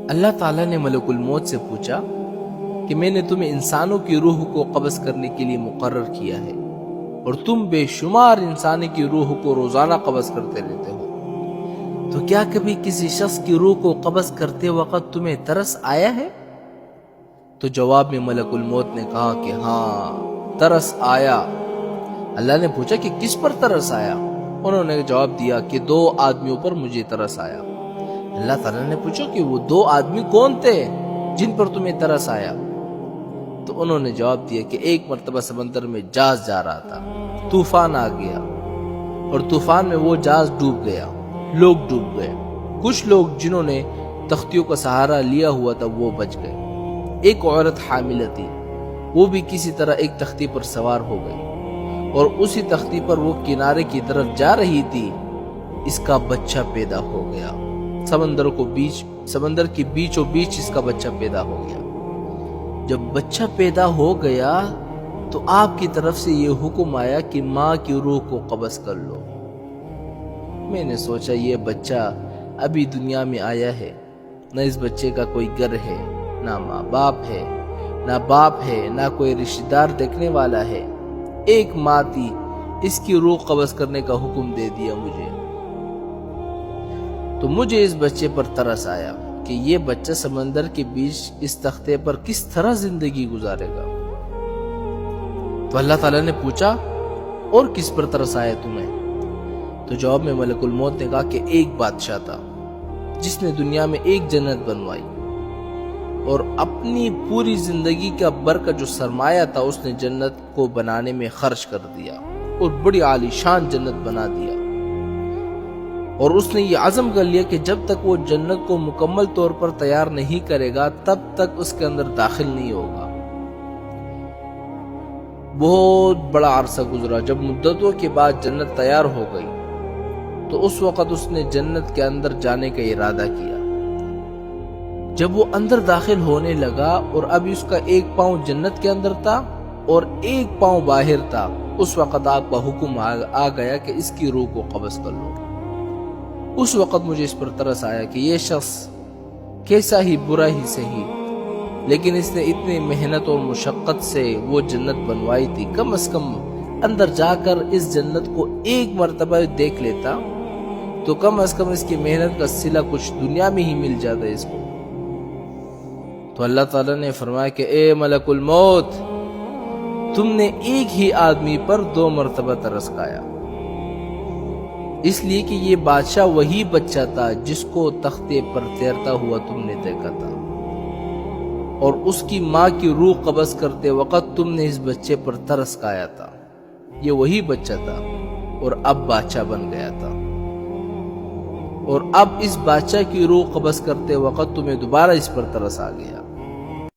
اللہ تعالیٰ نے ملک الموت سے پوچھا کہ میں نے تمہیں انسانوں کی روح کو قبض کرنے کے لیے مقرر کیا ہے اور تم بے شمار انسانی کی روح کو روزانہ قبض کرتے رہتے ہو، تو کیا کبھی کسی شخص کی روح کو قبض کرتے وقت تمہیں ترس آیا ہے؟ تو جواب میں ملک الموت نے کہا کہ ہاں، ترس آیا۔ اللہ نے پوچھا کہ کس پر ترس آیا؟ انہوں نے جواب دیا کہ 2 آدمیوں پر مجھے ترس آیا۔ اللہ تعالیٰ نے پوچھا کہ وہ 2 آدمی کون تھے جن پر تمہیں ترس آیا؟ تو انہوں نے جواب دیا کہ ایک مرتبہ سمندر میں جہاز جا رہا تھا، طوفان آ گیا اور طوفان میں وہ جہاز ڈوب گیا، لوگ ڈوب گئے، کچھ لوگ جنہوں نے تختیوں کا سہارا لیا ہوا تھا وہ بچ گئے، ایک عورت حاملہ تھی، وہ بھی کسی طرح ایک تختی پر سوار ہو گئی اور اسی تختی پر وہ کنارے کی طرف جا رہی تھی، اس کا بچہ پیدا ہو گیا، سمندر کے بیچوں بیچ اس کا بچہ پیدا ہو گیا۔ جب بچہ پیدا ہو گیا تو آپ کی طرف سے یہ حکم آیا کہ ماں کی روح کو قبض کر لو۔ میں نے سوچا یہ بچہ ابھی دنیا میں آیا ہے، نہ اس بچے کا کوئی گھر ہے، نہ ماں باپ ہے، نہ باپ ہے، نہ کوئی رشتہ دار دیکھنے والا ہے، ایک ماں تھی، اس کی روح قبض کرنے کا حکم دے دیا مجھے۔ تو مجھے اس بچے پر ترس آیا کہ یہ بچہ سمندر کے بیچ اس تختے پر کس طرح زندگی گزارے گا۔ تو اللہ تعالیٰ نے پوچھا اور کس پر ترس آیا تمہیں؟ تو جواب میں ملک الموت نے کہا کہ ایک بادشاہ تھا جس نے دنیا میں ایک جنت بنوائی اور اپنی پوری زندگی کا بھر کا جو سرمایہ تھا اس نے جنت کو بنانے میں خرچ کر دیا اور بڑی عالی شان جنت بنا دیا، اور اس نے یہ عزم کر لیا کہ جب تک وہ جنت کو مکمل طور پر تیار نہیں کرے گا تب تک اس کے اندر داخل نہیں ہوگا۔ بہت بڑا عرصہ گزرا، جب مدتوں کے بعد جنت تیار ہو گئی تو اس وقت اس نے جنت کے اندر جانے کا ارادہ کیا۔ جب وہ اندر داخل ہونے لگا اور ابھی اس کا ایک پاؤں جنت کے اندر تھا اور ایک پاؤں باہر تھا، اس وقت آپ کا حکم آ گیا کہ اس کی روح کو قبض کر لو۔ اس وقت مجھے اس پر ترس آیا کہ یہ شخص کیسا ہی برا ہی صحیح، لیکن اس نے اتنی محنت اور مشقت سے وہ جنت بنوائی تھی، کم از کم اندر جا کر اس جنت کو ایک مرتبہ دیکھ لیتا تو کم از کم اس کی محنت کا صلہ کچھ دنیا میں ہی مل جاتا ہے اس کو۔ تو اللہ تعالیٰ نے فرمایا کہ اے ملک الموت، تم نے ایک ہی آدمی پر 2 مرتبہ ترس کھایا، اس لیے کہ یہ بادشاہ وہی بچہ تھا جس کو تختے پر تیرتا ہوا تم نے دیکھا تھا، اور اس کی ماں کی روح قبض کرتے وقت تم نے اس بچے پر ترس کھایا تھا، یہ وہی بچہ تھا اور اب بادشاہ بن گیا تھا، اور اب اس بادشاہ کی روح قبض کرتے وقت تمہیں دوبارہ اس پر ترس آ گیا۔